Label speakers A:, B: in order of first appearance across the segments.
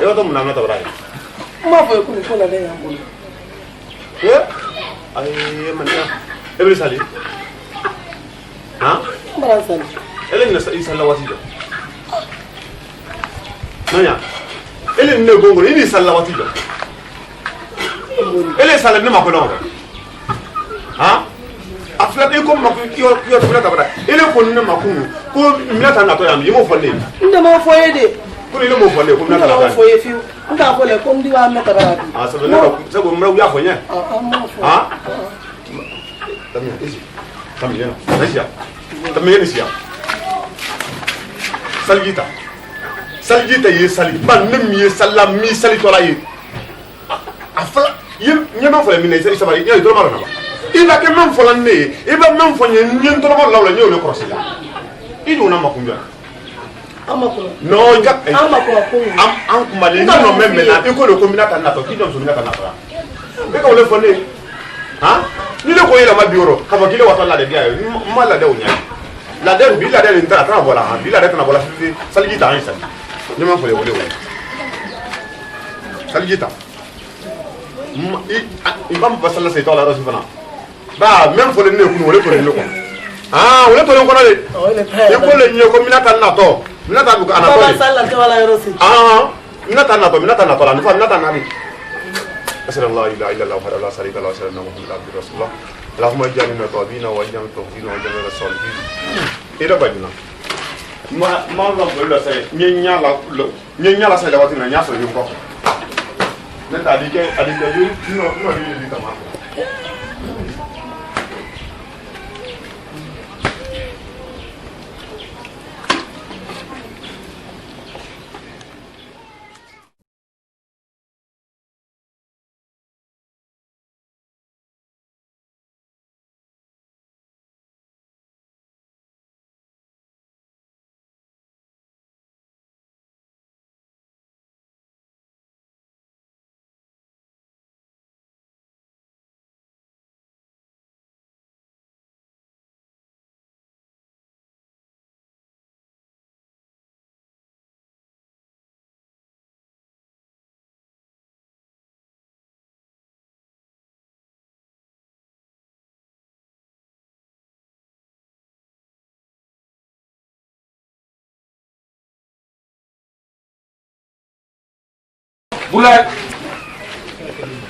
A: Yo to muna mata bara.
B: Ma fa ku ko la ya bolo.
A: Ay man ya. Ebri sali. Ha?
B: Mara sali.
A: Ele na sala wati do. Nanya. Ele ne gongo ni sala wati do. Ele sala ne ma ko no. Ha? Afla e ko ma ko yo fula tabara. Ele ko ne ma ko minata na to ya mi mo fo ne.
B: Nda mo fo yede.
A: Ko ile mo fo ne ko minata na
B: mo fo ye fiu. Nda ko le ko ndi wa meta bara.
A: Ah so ne ko se ko mra ya fo nya.
B: Mo fo.
A: Ha? Tamia isi. Tamia na. Asia. Tamia ni sia. Saligita. Saligita ye sali. Ban nem ye salam mi sali to la ye. Afla yim nyama fo le mi ne se sabari ye do mara na. Ila ke men fo la ne. E ba men fo nyen nyen to la la nyo le cross la. Idu na makumbia.
B: Amakolo.
A: No, nga.
B: Amakolo ko.
A: Am kuma le no membe na e ko le kombinata na to. Ki don so minata na to. Be ka le fo ne. Ha? Ni le ko yela ma bioro. Ka ba kile wato la de dia. Ma la de o nya. La de bi la de nta ta bola ha. Bi la de ta na bola fi saligita an sali. Ni ma fo le wole wole. Saligita. I bam basala se to la ro sifana. Ba même fo le ne ku wole ko le ko. Ah, wole to le ko na le. E ko le nyo ko minata na to. Minata bu ka na to.
B: Ba sala to la ro si.
A: Ah, minata na to la. Ni fa minata na ni. أسأل الله لا إله إلا الله وحده لا شريك له وأشهد أن محمدا عبده ورسوله اللهم اجعلنا من التوابين واجعلنا من التوابين واجعلنا من الصالحين إذا بدنا ما الله بقول سي نيا لا سي لواتنا نيا سو يوكو نتا ديكي يو نو دي تمام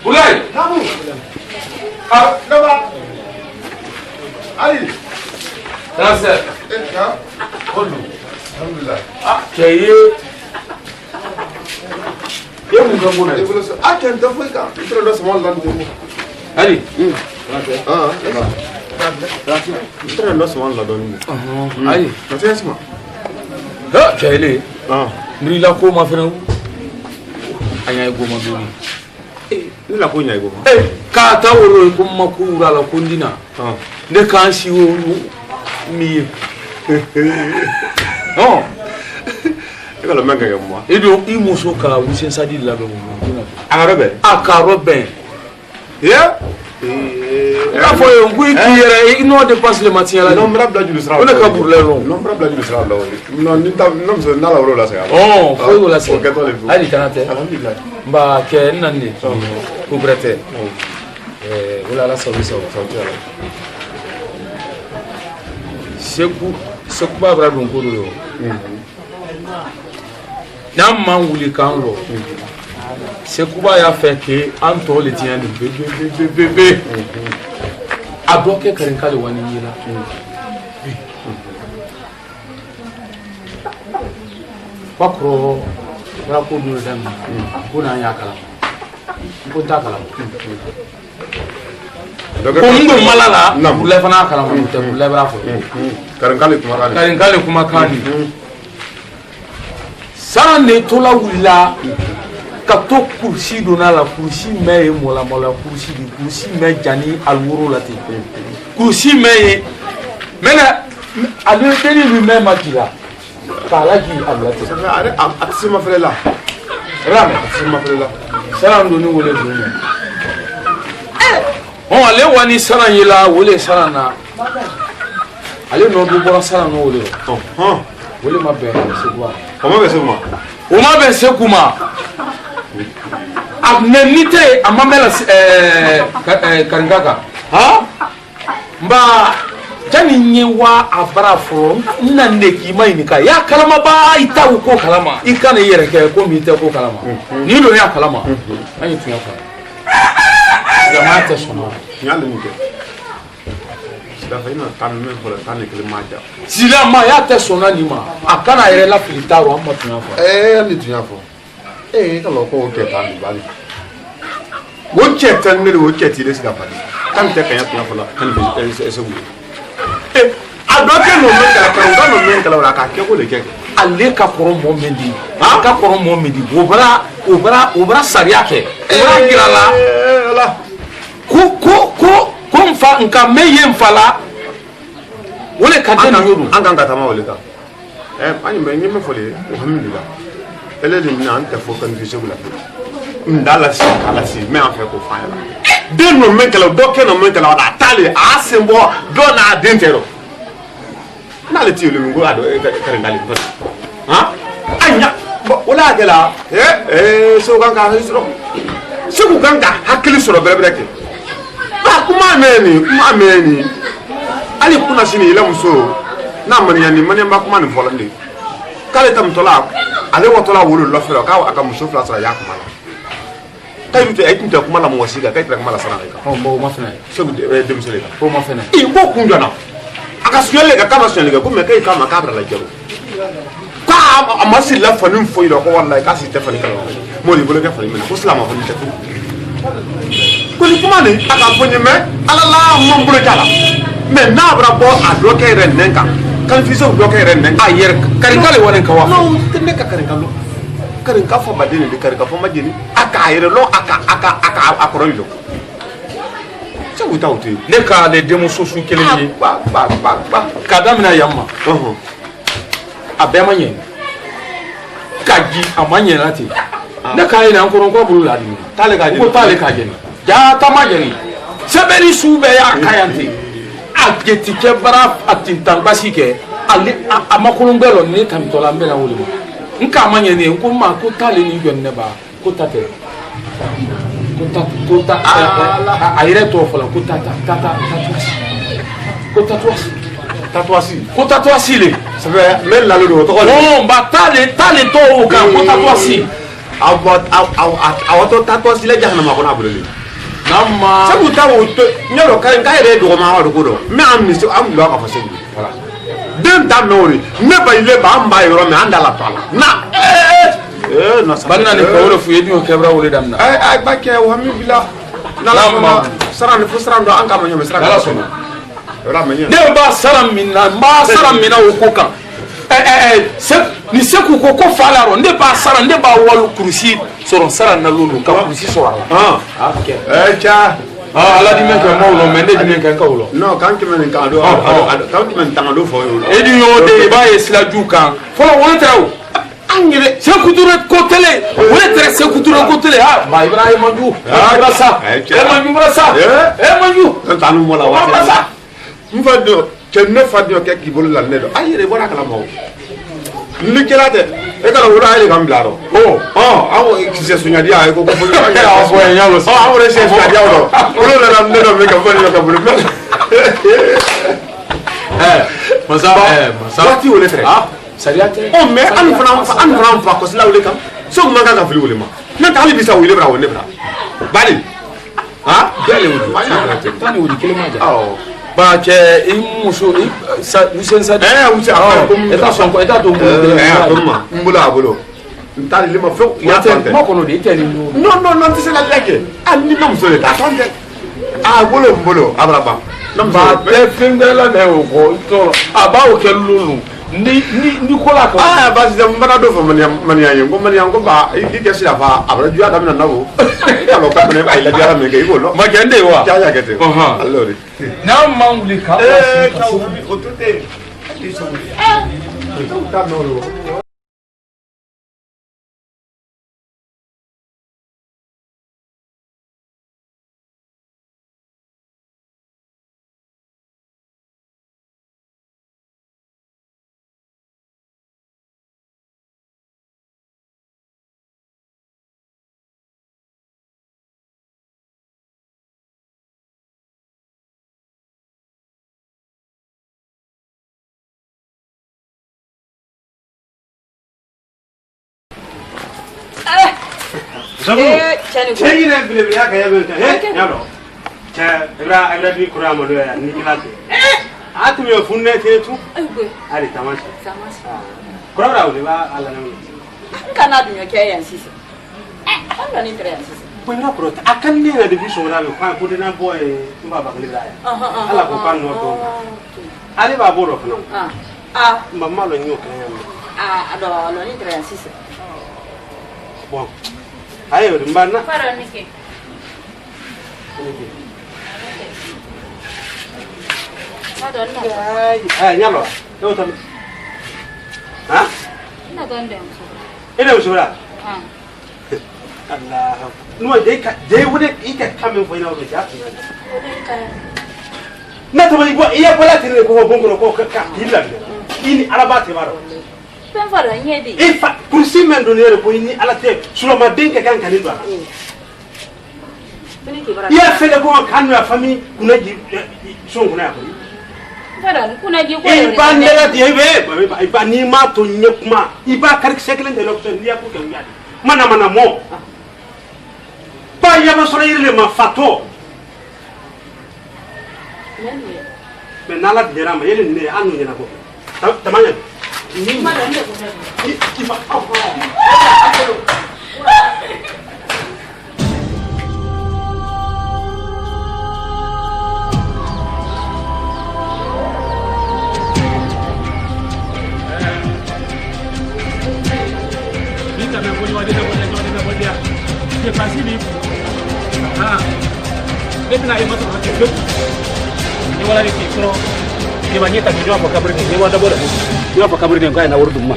A: Bulai. Kamu. Ah, nama. Ali.
C: Dancer.
A: Ya. Kono. Alhamdulillah.
C: Ah, kaye. Ye mun ga mona.
A: Ah, kan da foi ka. Ito da small land demo.
C: Ali.
A: Ah, ito da small land demo.
C: Ali.
A: Ka sai sama.
C: Ha, kaye.
A: Ah.
C: Ni la ko ma fena. Anya igoma doni.
A: Ni la ko nya igoma.
C: Ka ta woro ko makura la kundina. Ne kan si wo mi. Non.
A: E ka lo menga ya mo.
C: Edo I muso ka wusen sadi la do mo.
A: Akarobe.
C: Akarobe.
A: Yeah.
C: Ka fo yo ngui kire I no dépasse le matin là.
A: Non mra bla ju sra.
C: On est ka pour les longs.
A: Non mra bla ju sra la. Non ni ta non so na la woro la sa.
C: Oh, fo yo la sa.
A: Ali
C: tanate.
A: Alhamdulillah.
C: Mba ke nande ko brete wala la sawi sawi seku ba bra don ko do nam man wuli kan lo seku ba ya fe ke anto le tian de bebe aboke karin kale wani yila pakro ra ko do dan ko na ya kala ko ta kala ko ndo malala le fana kala ko te le bra fo karin kale kuma kani sane to la wula ka to kursi do na la kursi me mola kursi di kursi me jani alwuro la te kursi me mena adu teni lui me makila kala ji ablate
A: are atsima frela
C: rame
A: atsima frela
C: salam do ni wole do ni on ale wani saran yela wole sarana ale no do bɔra sara no wele wele ma bɛn Segu
A: o ma bɛn Segu ma
C: o ma bɛn Segu ma a ni tɛ a ma mɛn Karinka kan nba jani nye wa a bara fɔlɔ n na ne k'i ma ɲininka i y'a kalama ba i ta o ko kalama i kana i yɛrɛ kɛ ko min i tɛ ko kalama n'i don y'a kalama an ye tiɲɛ fɔ silamɛya tɛ sɔn ma
A: n y'a nin kɛ silamɛ ina tan min fɔlɔ tan ni kelen ma ja
C: silamɛya tɛ sɔnna nin ma a kana yɛrɛ la fili t'a rɔ an ma tiɲɛ fɔ
A: hali tun y'a fɔ ka lɔ ko o cɛ tan ni bali o cɛ tan ne de o cɛ t'i de sigi ka bali kan tɛ kaɲa tun y'a fɔ la kan ni Segu a dɔ kɛ n'o mɛn kala kan o ka n'o mɛn kala o la k'a kɛ ko de kɛ
C: ale ka kɔrɔ mɔgɔ min di a ka kɔrɔ mɔgɔ min di o bara sariya kɛ o bara jira la ko n fa nka mɛ ye n fa la o de ka di na y'o don
A: an kan ka taama o de kan an ye min fɔ de ye alhamdulilah ele de mina an tɛ fɔ kan fi Segu la n da la si k'ala si mɛ an fɛ k'o f'an ɲɛna den n'o mɛn kala dɔ kɛ n'o mɛn kala a taalen a y'a sen bɔ dɔ n'a den tɛ rɔ n'ale ti yɛlɛma ko a dɔn Karinka le fɔ a ɲa o la y'a kɛ la Segu kan ka hakili sɔrɔ Segu kan ka hakili sɔrɔ bɛrɛbɛrɛ kɛ kuma mɛn nin hali kunna sini yɛlɛ muso n'a maniya nin maniya kuma nin fɔlɔ de k'ale tɛmɛtɔla ale wɔtɔla wolo nɔfɛ la k'a ka muso fila sɔrɔ y'a kuma la k'a tun tɛ kuma la mɔgɔ si kan k'a tɛ kuma la sara de kan
C: o ma fɛnɛ
A: Segu denmuso de kan
C: o ma fɛnɛ
A: i ko kun jɔna a ka suyali kɛ k'a ma suyali kɛ ko mɛ k'e k'a ma k'a bɛna lajɛ k'a ma si la fani foyi la ko walayi k'a si tɛ fani kala m'o de bolo kɛ fani minɛ ko silamɛ fani tɛ ko ni kuma nin a ka fɔ n ye mɛ ala la man bolo t'a la mɛ n'a bɛna bɔ a dɔ kɛ yɛrɛ nɛn kan kanifisɛw dɔ kɛ yɛrɛ nɛn kan a yɛrɛ Karinka le wale ka wa non tɛ ne ka Karinka lɔ Karinka fɔ baden de Karinka fɔ ma jeni a k'a yɛrɛ lɔ a kɔrɔ yi lɔ Segu t'aw to yen
C: ne k'ale denmuso su kelen ye k'a daminɛ yan ma a bɛɛ ma ɲɛ ka ji a ma ɲɛna ten ne k'a ɲini an kɔrɔ k'a bolo la dimi
A: t'ale k'a jeni
C: ko t'ale k'a jeni jaata ma jeni sɛbɛnni su bɛɛ y'a ka yan ten a jetikɛ bara a tintan basi kɛ ale a ma kolon bɛɛ lɔ ne tamitɔla n bɛna wele ma n k'a ma ɲɛ ne ye n ko ma ko t'ale ni jɔn ne ba ko ta tɛ a yɛrɛ tɔgɔ fɔla ko tatuwasi le
A: mɛ lalo de o tɔgɔ
C: non ba t'ale tɔgɔ kan ko tatuwasi
A: awɔ tɔ tatuwasi la jahanama kɔnɔ a bolo le
C: nama
A: Segu ta o to n y'a dɔn Karinka yɛrɛ ye dɔgɔma wa de ko dɔn mɛ an bɛ ka fɔ Segu den ta mɛ o de ne ba ile ba an ba yɔrɔ mɛ an da la to a la na
C: bana ni kawolo fu ye dun kɛbra wele damina
A: ay ba kɛ wa mi bila n'ala sara ni fo sara dɔ an ka ma ɲɛmɛ sara
C: n'ala sɔnna
A: ne
C: ne b'a sara min na n b'a sara min na o ko kan ni Segu ko ko fa la rɔ ne b'a sara ne b'a wali kurusi sɔrɔ sara na lolu ka kurusi sɔrɔ a la
A: ca
C: ala di mɛ kɛ maaw lɔ mɛ ne di mɛ kɛ n kaw lɔ
A: non kan kɛmɛ nin kan do kan kɛmɛ nin tanga do fɔ
C: e dun y'o de i b'a ye silaju kan fɔlɔ wolo tɛ o
A: an yɛrɛ
C: Sékou Touré ko télé wole tɛrɛ Sékou Touré ko télé ha ba Ibrahima Diouf Ibrasa Ibrasa Manju
A: n taa nu mɔ la waati n fa do cɛ ne fa do kɛ k'i bolo la ne do a yɛrɛ bɔra kala ma o ni kɛra tɛ e ka wolo a ye kan bila rɔ an kisɛ suɲadi a ye ko fɔ an yɛrɛ sɛ suɲadi aw rɔ olu nana ne dɔ min ka fɔ ne ka bolo
C: masa
A: waati wele tɛ
C: sariya tɛ
A: mɛ an fana fa kɔsila wele kan Segu man kan ka fili wele ma n'o tɛ hali bi sa wele bɛ wele bɛ bali
C: bɛɛ le wuli tan ni wuli kelen ma ja ba cɛ i muso Hussein Sadi e t'a sɔn e t'a to n bolo
A: a to ma n bolo a bolo n t'a li ma fɛn n y'a tɔn tɛ
C: kuma kɔnɔ de i tɛ nin bolo
A: non n tɛ se ka lajɛ hali ni ne muso de t'a tɔn tɛ a bolo n bolo a bara ban
C: ba tɛ fɛn bɛɛ la mɛ o kɔ tɔɔrɔ a b'aw kɛ lolu ni ko la kan
A: basi n bana dɔ fɔ maniya ye ko maniya ko ba i kɛ sira fa a bɛ juguya daminɛ na o i ka lɔ k'a fana a ye lajara min kɛ i b'o lɔ
C: ma kɛ n de ye wa
A: jaa kɛ ten ale o de
C: n'a ma wuli k'a
A: o to ten t'a mɛn o de
D: Zabu. Chéri na bile bile ka yabe ka. Yalo. Cha ibra bi kura mo do ya ni kilate. Atu me funne tetu. Ali tamasha. Kura ra ule ba ala na.
E: Kana dunyo ke yan sisi. Anga ni tre yan sisi.
D: Ko ina pro akan ne na de biso na be kwa ko de na boy mba ba kali ya. Ala ko kan no do. Ali ba boro kana. Mama lo nyo kan ya.
E: Ado lo ni tre yan sisi.
D: Bon. Ayo mbana.
E: Para niki.
D: Nyalo. Yo tam. Ha?
E: Na gonde.
D: Ina usura. Allah. No dai wude ika kamin fa ina wude ja. Na to bai iya bala tire ko bongoro ko ka hilla. Ini alabate maro.
E: Ben fara nyedi.
D: Ifa kursi men do ne ko ini alate suro ma denke kan kanin ba. Iya fele ko kan na fami kuna ji son kuna ko.
E: Kuna ji ko
D: iba ndela di iba ni ma to nyekuma iba karik sekelen de l'option ni ko kan yadi mana mo ba ya ba sore ile ma fato be nala di rama yele ne anu nyana ko tamanya ni ma da ne ko iba
F: Fasili na ima to hakiko ni wala ni kiro ni banyeta kijwa kwa kaburi ni wada bora ni kwa kaburi ni kwa na wurdu ma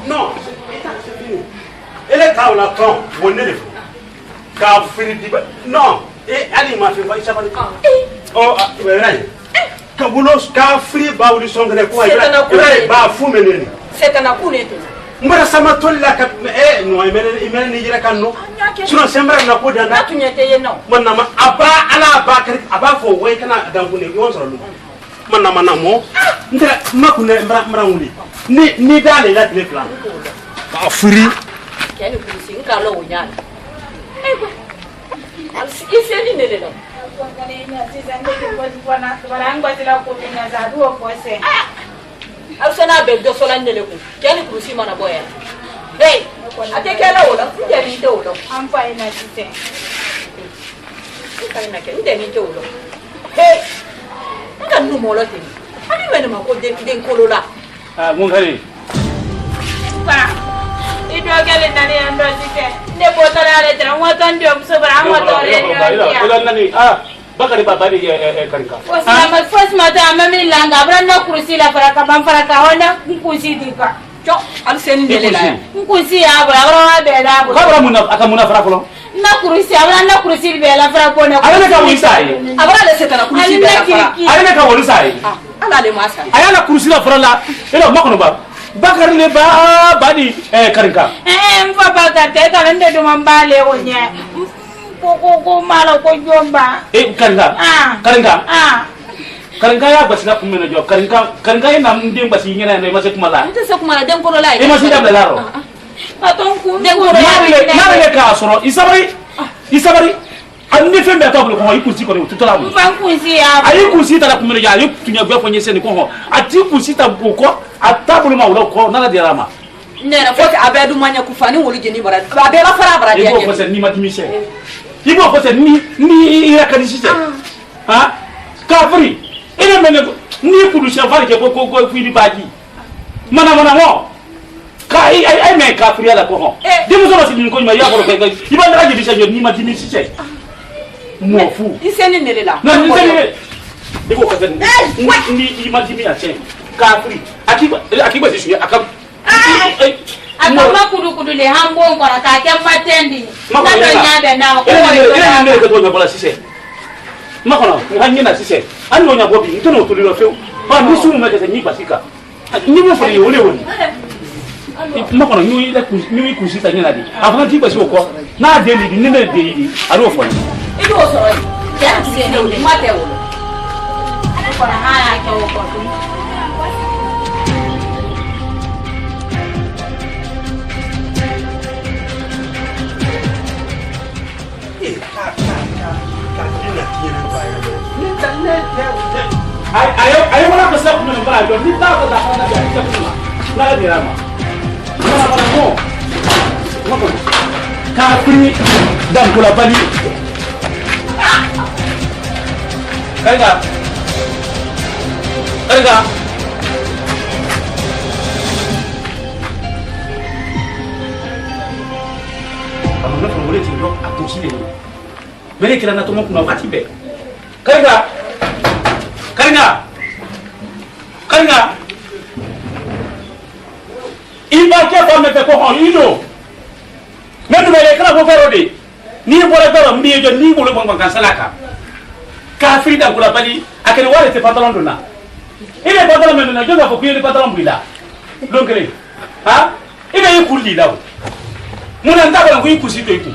D: non ele ka wala ton wonne ka firi di non ali ma fi ba isabali rai ka bulos ka firi ba wuli songre ko ba fu meneni
E: Setana kunetu.
D: Mbara sama tolla ka no imene ni jira kanno. Suno sembra na ko danda.
E: Atunyete yeno.
D: Manna ma aba ala ba kari aba fo way kana dangu ne yon soro lu. Manna mo. Ndira makune mbara nguli. Ni dale la tele plan. Ba furi.
E: Kani kusi ngalo wonyana. Ego. Al iseli ne lelo. Alsana be do solan ne leku keni kurusi mana boya hey ate kala wala nje ni te wolo
G: am fa ina tite
E: kala na ke nje ni te wolo hey nga nu molo te ani mena ma ko den kolola
F: mun kare
G: pa ido gele nani ando tite ne botara le tra mo tan dio so bara mo to re
F: ko nani bakari baba ni karika
G: first mata amami langa branda kursi la faraka ban faraka wanda kusi dika
E: cho al sen ndele la
G: kusi abra be da
F: ko abra muna akamuna fara folo
G: na kursi be la fara ko na
F: ale ka woni sai
E: abra le setana kursi be la fara
F: ale ka woni sai
E: ala le masa
F: ayala kursi la fara la elo makono ba bakari le ba bani karika
G: mfa baka te ka nde do mambale wonya ko malo ko jomba
F: karinga ya basina kumena jo karinga ina ndem basi ngena ne mase kumala
E: nte se kumala dem ko la
F: e mase dabla laro
G: aton ku
E: dem ko
F: nare ka soro isabari andi fembe atablo ko ikusi ko tutala mu
G: fan kusi ya
F: ayi kusi tala kumena ja ayi tunya gwa fonye sene ko ho ati kusi ta ko atablo ma wala ko nala dirama
E: nera foti abedu manya kufani woli jeni bara abela fara bara dia
F: ko ko sen ni matimise ibo ko sen ni ya kanishite ha kafri ina mene ni kudu shafari ke ko fili baji mana mo kai ai me kafri ala ko ho dimu so basi ko ma ya ko iba ndara ji bisha ni matimise mo fu
E: iseni nelela
F: na ni sene ibo ko sen ni matimi ya chen kafri akiba sisi akam
G: akama kudu le hambo ngora ka ke matendi na do nyabe na ko
F: ina ko to bola sise makono nganyina sise ando nya bobi ntono tulilo feu ba nisu mu meke ni basika ni mo fori ole woni makono ni kusita nyina di afana ti basi ko na de ni ne de yi aro fori
E: ido so ya se ne mate wo
G: ko na haya ke ko
F: ayo mana ka sa kuma ba do ni ta ko da kana da ta kuma na da rama mana mo ka kuri dan kula bali karga kamu na fawore ti do atosi le mere kila na to mo kuna wati be karga iba ke fa me ko hon ino me do le kala ko fero de ni bora doro mbi jo ni bolo bon kan salaka ka frida kula bali akere wale te pantalon dona ile pantalon me na jo ko kuyele pantalon buila donc le ha ile yikulli law muna ndaba ko yikusi to yiku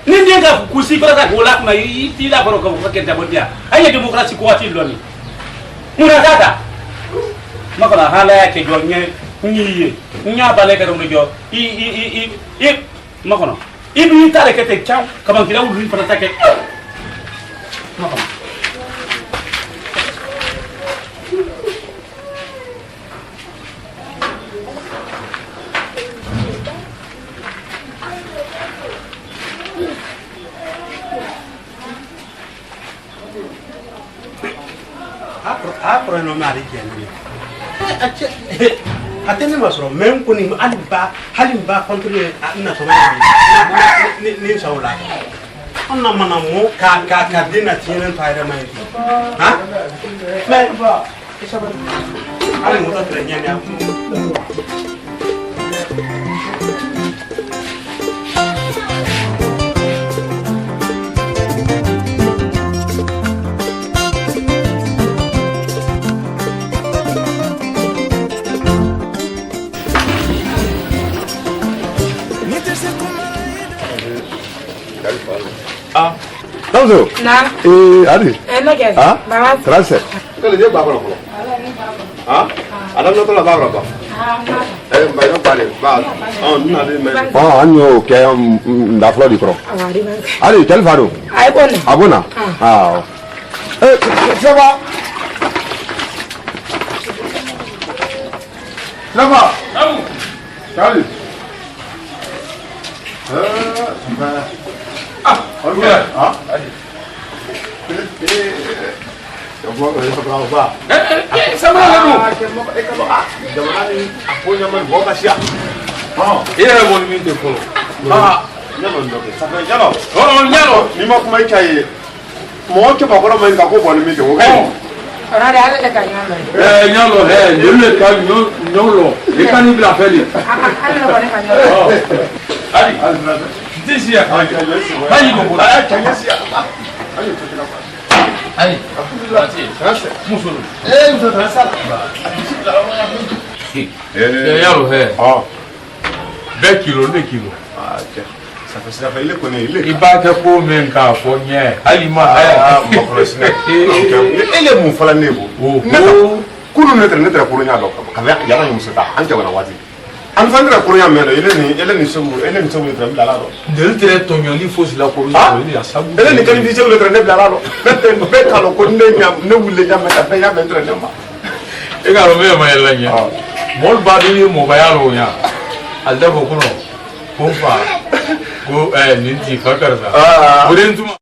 F: ni ndiye ka kusi ko ta ko la ma yi la baro ko fakenta bodia ayi demokrasi ko wati loni muna dada makala hala yake jo nye nyiye nya bale ka dum jo i makono ibi tare ke te chaw kaman kila wulu fana take makono
D: Apa yang nama hari ini? Hati ni masuk, memang kuni halimba kontrol ina sama ni saula. Anna mana mu ka dina tienen paira mai. Ha? Me ba. Isaba. Ali mu ta trenya ni.
A: Tanzo.
G: Na.
A: Adi.
G: Nake.
A: Ah?
G: Baba.
A: Trase. Kale je babara ko. Ah? Adam no to la babara ba. Mbay no pale ba. Na de me. Anyo ke da flo di pro. Adi tel faro.
G: Ay bonne.
A: Abona. Ça va? Ça va? Salut. Ok. Ah.
C: Sama lalu. Iya mau minta follow. Nyalo.
A: Ni ma kuma kai mo ke ba ko ma ka ko bo ni mi do kai.
G: Ora de ale ka nyalo.
C: Nyalo nyole ka nyolo. E ka ni bila feli.
G: Ale ko ne ka nyalo.
C: Ali. This year. Ayi go bo. Ayi. Musulu.
A: Muso transa.
C: Nyalo he.
A: Ah.
C: 2 kilo, 2 kilo.
A: Ah, ok. Ça fait il connaît il.
C: Iba ke ko men ka fo nye. Ali ma
A: mo ko sine. Ele mu fala nebo. Kulu netre ko nya do. Ka ya ya muso ta. Anje wana wati. An fandra ko nya meno ele ni somu tra bila la do.
C: Del tere tonyo li fo si la ko ni ya sabu.
A: Ele ni kan DJ le tra ne bila la do. Mete be kalo ko ne nya ne wulle nya meta be ya mentre ne ma.
C: E ga ro me ma yella nya. Mol ba di mo ba ya ro nya. Al da ko no. Ko fa. Ko ni ti fa karza. Wurin tuma